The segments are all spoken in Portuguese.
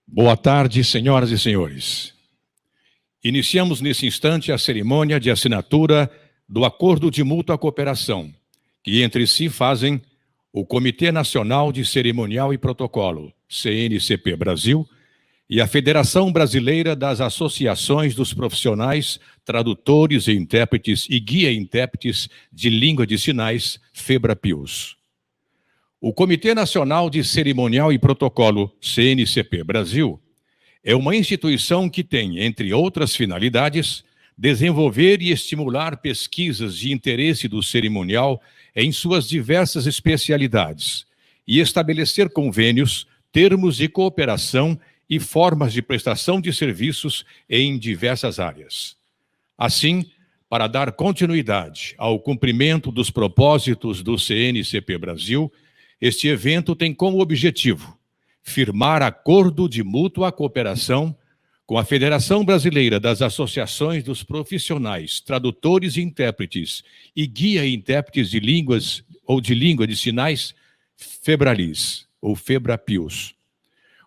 Boa tarde, senhoras e senhores. Iniciamos nesse instante a cerimônia de assinatura do Acordo de Mútua Cooperação, que entre si fazem o Comitê Nacional de Cerimonial e Protocolo, CNCP Brasil, e a Federação Brasileira das Associações dos Profissionais, Tradutores e Intérpretes e Guia Intérpretes de Língua de Sinais, FEBRAPIUS. O Comitê Nacional de Cerimonial e Protocolo, CNCP Brasil, é uma instituição que tem, entre outras finalidades, desenvolver e estimular pesquisas de interesse do cerimonial em suas diversas especialidades e estabelecer convênios, termos de cooperação e formas de prestação de serviços em diversas áreas. Assim, para dar continuidade ao cumprimento dos propósitos do CNCP Brasil, este evento tem como objetivo firmar acordo de mútua cooperação com a Federação Brasileira das Associações dos Profissionais, Tradutores e Intérpretes e Guia Intérpretes de Línguas ou de Língua de Sinais, FEBRALIS, ou FEBRAPIUS.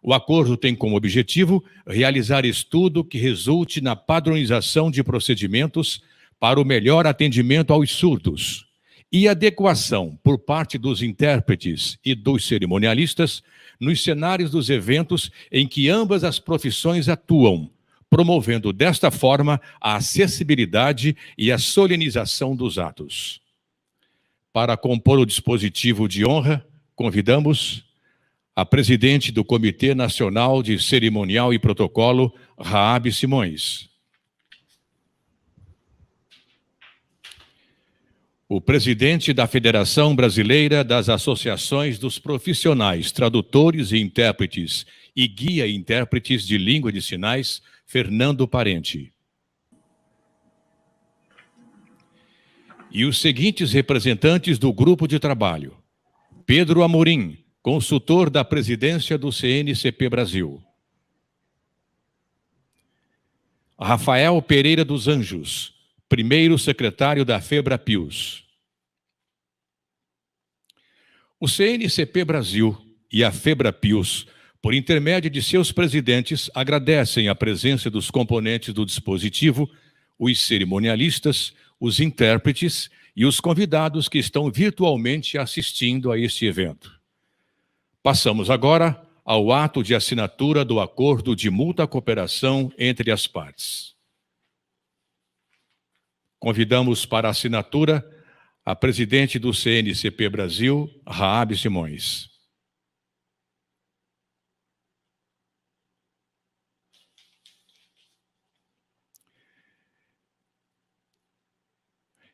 O acordo tem como objetivo realizar estudo que resulte na padronização de procedimentos para o melhor atendimento aos surdos e adequação por parte dos intérpretes e dos cerimonialistas nos cenários dos eventos em que ambas as profissões atuam, promovendo desta forma a acessibilidade e a solenização dos atos. Para compor o dispositivo de honra, convidamos a presidente do Comitê Nacional de Cerimonial e Protocolo, Raabe Simões. O presidente da Federação Brasileira das Associações dos Profissionais, Tradutores e Intérpretes e Guia Intérpretes de Língua de Sinais, Fernando Parente. E os seguintes representantes do grupo de trabalho: Pedro Amorim, consultor da presidência do CNCP Brasil. Rafael Pereira dos Anjos, primeiro secretário da FEBRAPIUS. O CNCP Brasil e a FEBRAPIUS, por intermédio de seus presidentes, agradecem a presença dos componentes do dispositivo, os cerimonialistas, os intérpretes e os convidados que estão virtualmente assistindo a este evento. Passamos agora ao ato de assinatura do Acordo de Mútua Cooperação entre as partes. Convidamos para a assinatura a presidente do CNCP Brasil, Raabe Simões.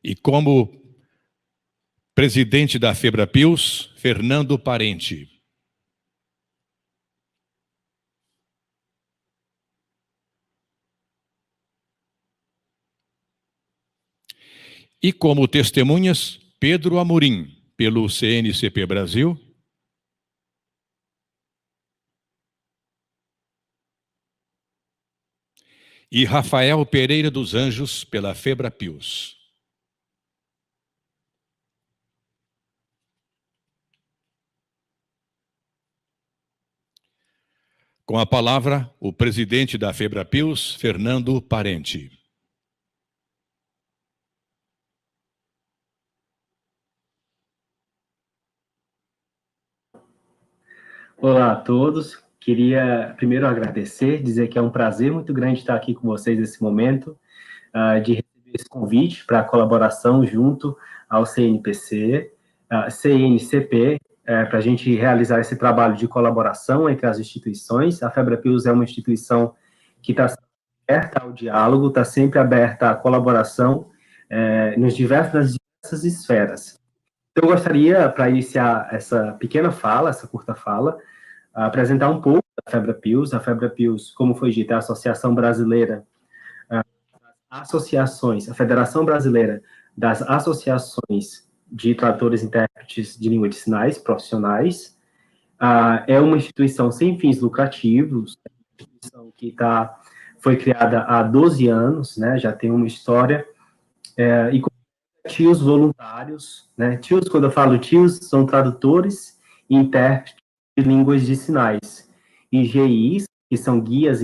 E como presidente da FEBRAPIUS, Fernando Parente. E como testemunhas, Pedro Amorim, pelo CNCP Brasil. E Rafael Pereira dos Anjos, pela FEBRAPIUS. Com a palavra, o presidente da FEBRAPIUS, Fernando Parente. Olá a todos, queria primeiro agradecer, dizer que é um prazer muito grande estar aqui com vocês nesse momento, de receber esse convite para a colaboração junto ao CNPC, CNCP, para a gente realizar esse trabalho de colaboração entre as instituições. A FEBRAPIUS é uma instituição que está aberta ao diálogo, está sempre aberta à colaboração nas diversas esferas. Então, eu gostaria, para iniciar essa pequena fala, essa curta fala, apresentar um pouco da FEBRAPIUS. A FEBRAPIUS, como foi dito, é a Associação Brasileira, a Federação Brasileira das Associações de Tradutores e Intérpretes de Língua de Sinais Profissionais. É uma instituição sem fins lucrativos, uma instituição que foi criada há 12 anos, né, já tem uma história, e com tios voluntários, né? Tios, quando eu falo tios, são tradutores e intérpretes de línguas de sinais, e GIs, que são guias,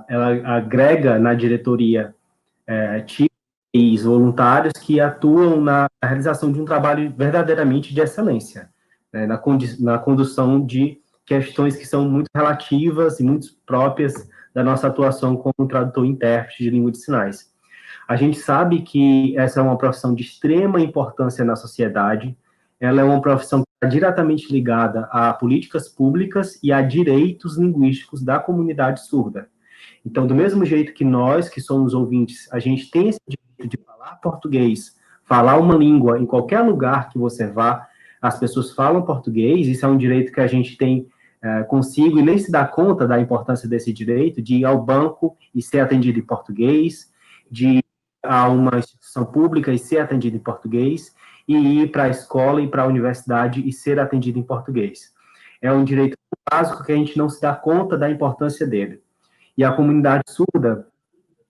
ela agrega na diretoria TIs voluntários que atuam na realização de um trabalho verdadeiramente de excelência, né, na condução de questões que são muito relativas e muito próprias da nossa atuação como tradutor e intérprete de língua de sinais. A gente sabe que essa é uma profissão de extrema importância na sociedade, ela é uma profissão que está diretamente ligada a políticas públicas e a direitos linguísticos da comunidade surda. Então, do mesmo jeito que nós, que somos ouvintes, a gente tem esse direito de falar português, falar uma língua em qualquer lugar que você vá, as pessoas falam português, isso é um direito que a gente tem consigo e nem se dá conta da importância desse direito de ir ao banco e ser atendido em português, de ir a uma instituição pública e ser atendido em português, e ir para a escola e para a universidade e ser atendido em português. É um direito básico que a gente não se dá conta da importância dele. E a comunidade surda,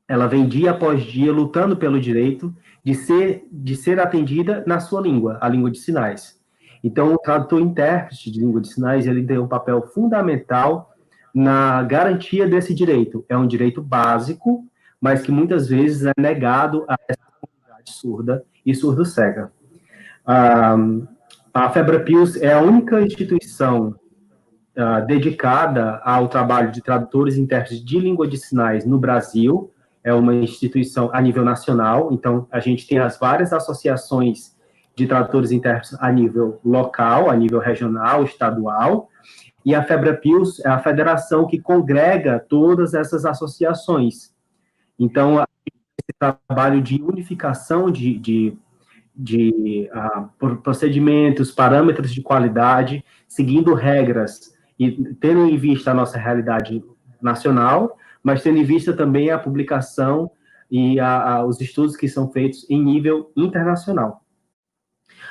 ela vem dia após dia lutando pelo direito de ser atendida na sua língua, a língua de sinais. Então, o tradutor e intérprete de língua de sinais, ele tem um papel fundamental na garantia desse direito. É um direito básico, mas que muitas vezes é negado a essa comunidade surda e surdo-cega. A FEBRAPILS é a única instituição dedicada ao trabalho de tradutores e intérpretes de língua de sinais no Brasil, é uma instituição a nível nacional, então a gente tem as várias associações de tradutores e intérpretes a nível local, a nível regional, estadual, e a FEBRAPILS é a federação que congrega todas essas associações. Então, esse trabalho de unificação de procedimentos, parâmetros de qualidade, seguindo regras e tendo em vista a nossa realidade nacional, mas tendo em vista também a publicação e os estudos que são feitos em nível internacional.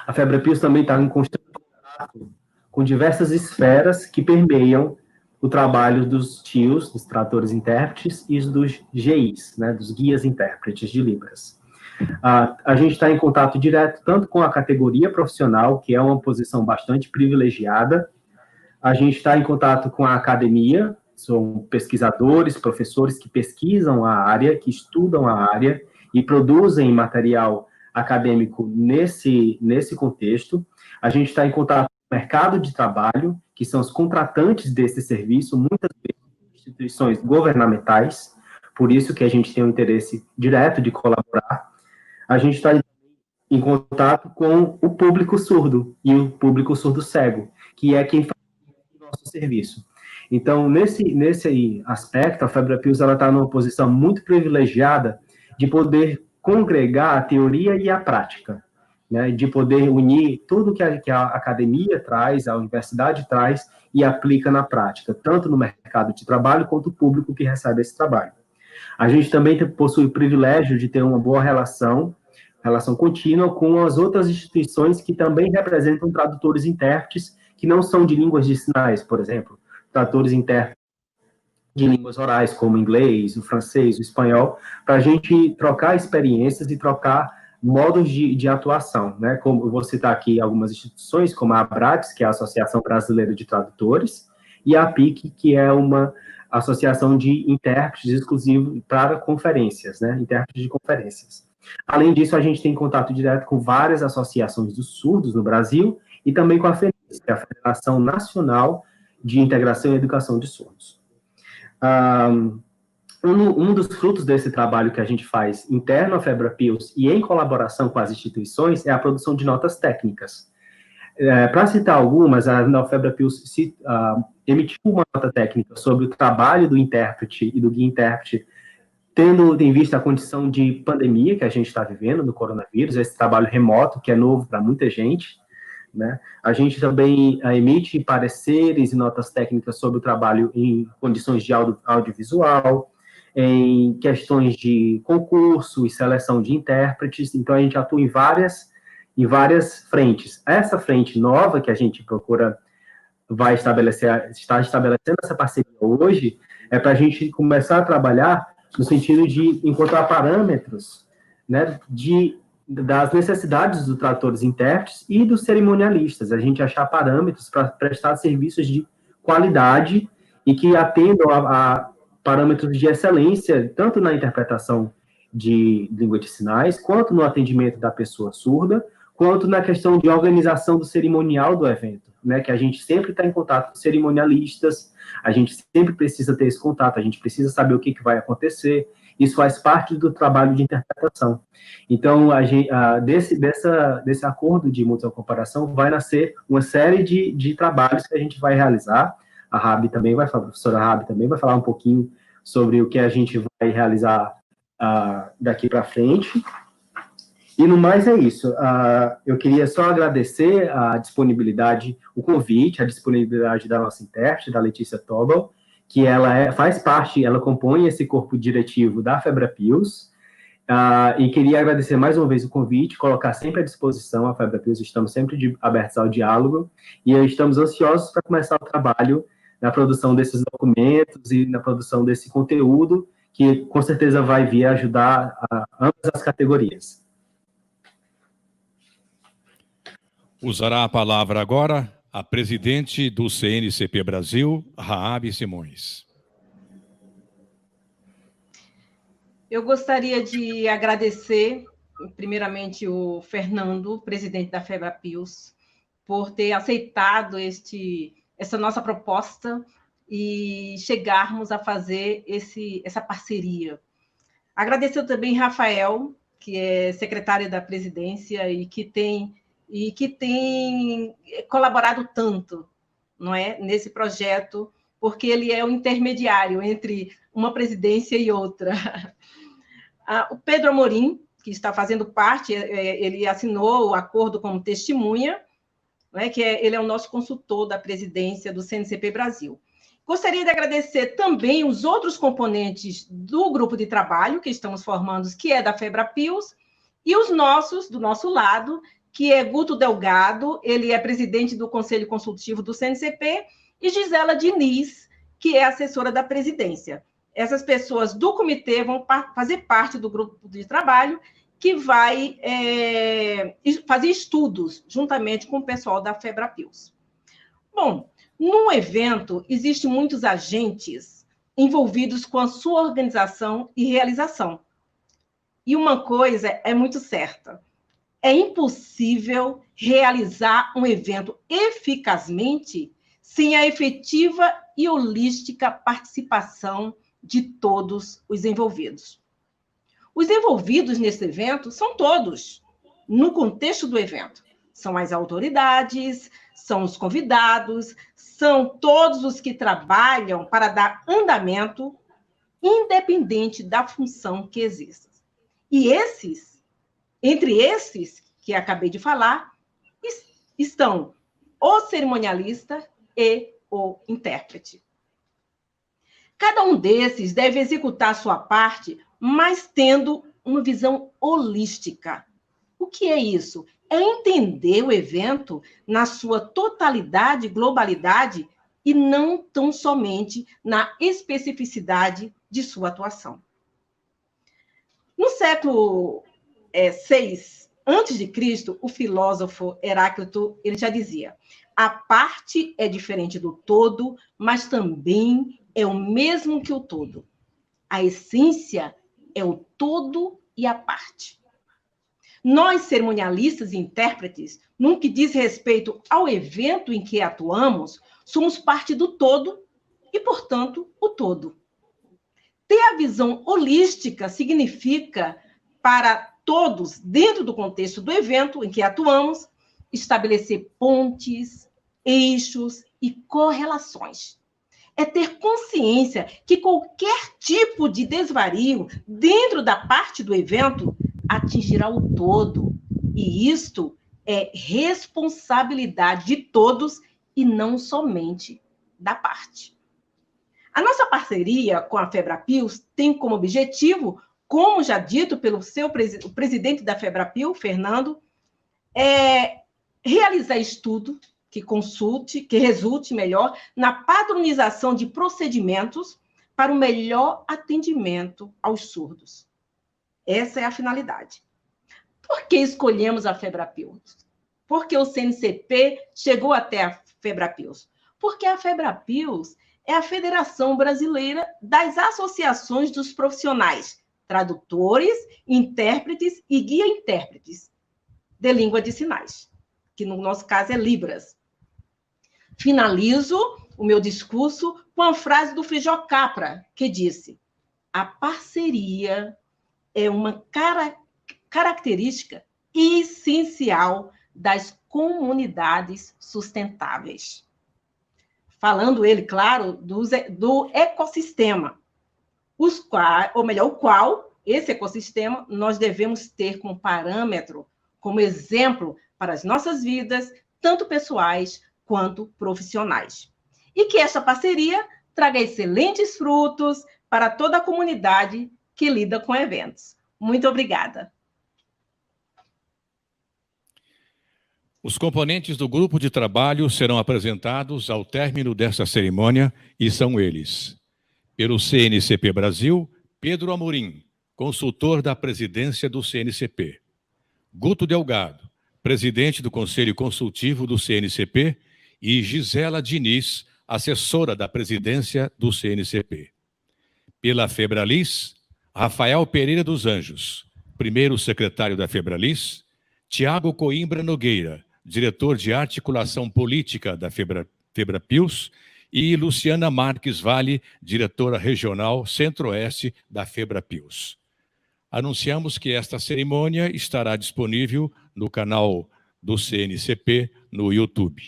A FEBRAPILS também está em constante contato com diversas esferas que permeiam o trabalho dos TIOs, dos tradutores e intérpretes, e dos GIs, né, dos guias intérpretes de Libras. A gente está em contato direto tanto com a categoria profissional, que é uma posição bastante privilegiada, a gente está em contato com a academia, são pesquisadores, professores que pesquisam a área, que estudam a área e produzem material acadêmico nesse contexto. A gente está em contato com o mercado de trabalho, que são os contratantes desse serviço, muitas vezes instituições governamentais, por isso que a gente tem um interesse direto de colaborar. A gente está em contato com o público surdo e o público surdo-cego, que é quem faz o nosso serviço. Então, nesse aspecto, a FEBRAPILS está numa posição muito privilegiada de poder congregar a teoria e a prática, né, de poder unir tudo que a academia traz, a universidade traz e aplica na prática, tanto no mercado de trabalho quanto o público que recebe esse trabalho. A gente também possui o privilégio de ter uma boa relação contínua com as outras instituições que também representam tradutores e intérpretes que não são de línguas de sinais, por exemplo, tradutores e intérpretes de línguas orais, como o inglês, o francês, o espanhol, para a gente trocar experiências e trocar modos de atuação, né? Como eu vou citar aqui algumas instituições, como a ABRATS, que é a Associação Brasileira de Tradutores, e a APIC, que é uma associação de intérpretes exclusivo para conferências, né? Intérpretes de conferências. Além disso, a gente tem contato direto com várias associações dos surdos no Brasil e também com a FENIS, que é a Federação Nacional de Integração e Educação de Surdos. Um dos frutos desse trabalho que a gente faz interno à FEBRAPILS e em colaboração com as instituições é a produção de notas técnicas. Para citar algumas, a FEBRAPILS emitiu uma nota técnica sobre o trabalho do intérprete e do guia intérprete, tendo em vista a condição de pandemia que a gente está vivendo do coronavírus, esse trabalho remoto que é novo para muita gente, né? A gente também emite pareceres e notas técnicas sobre o trabalho em condições de audiovisual, em questões de concurso e seleção de intérpretes, então a gente atua em várias frentes. Essa frente nova que a gente procura está estabelecendo essa parceria hoje, é para a gente começar a trabalhar no sentido de encontrar parâmetros, né, das necessidades dos tradutores e intérpretes e dos cerimonialistas, a gente achar parâmetros para prestar serviços de qualidade e que atendam a parâmetros de excelência, tanto na interpretação de língua de sinais, quanto no atendimento da pessoa surda, quanto na questão de organização do cerimonial do evento, né, que a gente sempre está em contato com cerimonialistas, a gente sempre precisa ter esse contato, a gente precisa saber o que vai acontecer, isso faz parte do trabalho de interpretação. Então, desse acordo de mútua comparação vai nascer uma série de trabalhos que a gente vai realizar. A professora Rabi também vai falar um pouquinho sobre o que a gente vai realizar daqui para frente. E no mais é isso. Eu queria só agradecer a disponibilidade, o convite, a disponibilidade da nossa intérprete, da Letícia Tobal, que ela faz parte, ela compõe esse corpo diretivo da FEBRAPILS, e queria agradecer mais uma vez o convite, colocar sempre à disposição a FEBRAPILS, estamos sempre abertos ao diálogo, e estamos ansiosos para começar o trabalho na produção desses documentos e na produção desse conteúdo, que com certeza vai vir ajudar ambas as categorias. Usará a palavra agora a presidente do CNCP Brasil, Raabe Simões. Eu gostaria de agradecer, primeiramente, o Fernando, presidente da FEBRAPILS, por ter aceitado essa nossa proposta e chegarmos a fazer essa parceria. Agradecer também Rafael, que é secretário da presidência e que tem colaborado tanto, não é, nesse projeto, porque ele é o intermediário entre uma presidência e outra. O Pedro Amorim, que está fazendo parte, ele assinou o acordo como testemunha, não é, ele é o nosso consultor da presidência do CNCP Brasil. Gostaria de agradecer também os outros componentes do grupo de trabalho que estamos formando, que é da FEBRAPILS, e os do nosso lado, que é Guto Delgado, ele é presidente do Conselho Consultivo do CNCP, e Gisela Diniz, que é assessora da presidência. Essas pessoas do comitê vão fazer parte do grupo de trabalho que vai fazer estudos juntamente com o pessoal da FEBRAPILS. Bom, num evento, existem muitos agentes envolvidos com a sua organização e realização. E uma coisa é muito certa: é impossível realizar um evento eficazmente sem a efetiva e holística participação de todos os envolvidos. Os envolvidos nesse evento são todos, no contexto do evento. São as autoridades, são os convidados, são todos os que trabalham para dar andamento, independente da função que exista. E entre esses que acabei de falar, estão o cerimonialista e o intérprete. Cada um desses deve executar sua parte, mas tendo uma visão holística. O que é isso? É entender o evento na sua totalidade, globalidade, e não tão somente na especificidade de sua atuação. No século VI a.C., o filósofo Heráclito ele já dizia: a parte é diferente do todo, mas também é o mesmo que o todo. A essência é o todo e a parte. Nós, cerimonialistas e intérpretes, no que diz respeito ao evento em que atuamos, somos parte do todo e, portanto, o todo. Ter a visão holística significa, para todos, dentro do contexto do evento em que atuamos, estabelecer pontes, eixos e correlações. É ter consciência que qualquer tipo de desvario dentro da parte do evento atingirá o todo. E isto é responsabilidade de todos e não somente da parte. A nossa parceria com a FEBRAPILS tem como objetivo, como já dito pelo o presidente da FEBRAPIL, Fernando, realizar estudo que resulte melhor na padronização de procedimentos para o melhor atendimento aos surdos. Essa é a finalidade. Por que escolhemos a FEBRAPILS? Porque o CNCP chegou até a FEBRAPILS? Porque a FEBRAPILS é a Federação Brasileira das Associações dos Profissionais, Tradutores, Intérpretes e Guia-Intérpretes de Língua de Sinais, que no nosso caso é Libras. Finalizo o meu discurso com a frase do Frijo Capra, que disse: a parceria é uma característica essencial das comunidades sustentáveis. Falando ele, claro, do ecossistema, o qual esse ecossistema nós devemos ter como parâmetro, como exemplo para as nossas vidas, tanto pessoais quanto profissionais. E que esta parceria traga excelentes frutos para toda a comunidade que lida com eventos. Muito obrigada. Os componentes do grupo de trabalho serão apresentados ao término desta cerimônia e são eles: pelo CNCP Brasil, Pedro Amorim, consultor da presidência do CNCP; Guto Delgado, presidente do Conselho Consultivo do CNCP; e Gisela Diniz, assessora da presidência do CNCP. Pela Febralis, Rafael Pereira dos Anjos, primeiro secretário da Febralis; Tiago Coimbra Nogueira, diretor de articulação política da Febrapios; e Luciana Marques Vale, diretora regional Centro-Oeste da Febrapios. Anunciamos que esta cerimônia estará disponível no canal do CNCP no YouTube.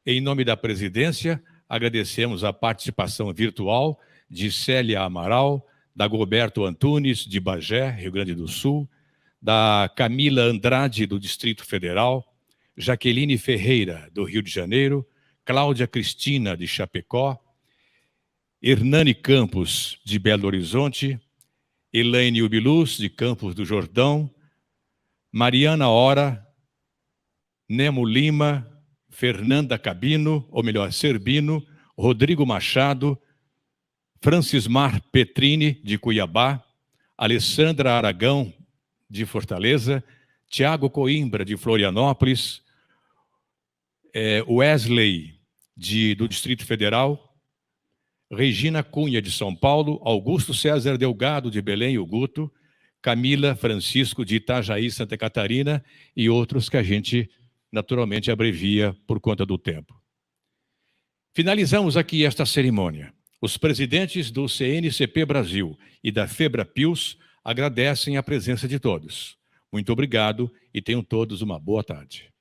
Em nome da presidência, agradecemos a participação virtual de Célia Amaral, da Goberto Antunes, de Bagé, Rio Grande do Sul, da Camila Andrade, do Distrito Federal, Jaqueline Ferreira, do Rio de Janeiro, Cláudia Cristina, de Chapecó, Hernani Campos, de Belo Horizonte, Elaine Ubiluz, de Campos do Jordão, Mariana Hora, Nemo Lima, Fernanda Cabino, ou melhor, Serbino, Rodrigo Machado, Francismar Petrini, de Cuiabá, Alessandra Aragão, de Fortaleza, Tiago Coimbra, de Florianópolis, Wesley, do Distrito Federal, Regina Cunha, de São Paulo, Augusto César Delgado, de Belém, o Guto, Camila Francisco, de Itajaí, Santa Catarina, e outros que a gente naturalmente abrevia por conta do tempo. Finalizamos aqui esta cerimônia. Os presidentes do CNCP Brasil e da Febrapios agradecem a presença de todos. Muito obrigado e tenham todos uma boa tarde.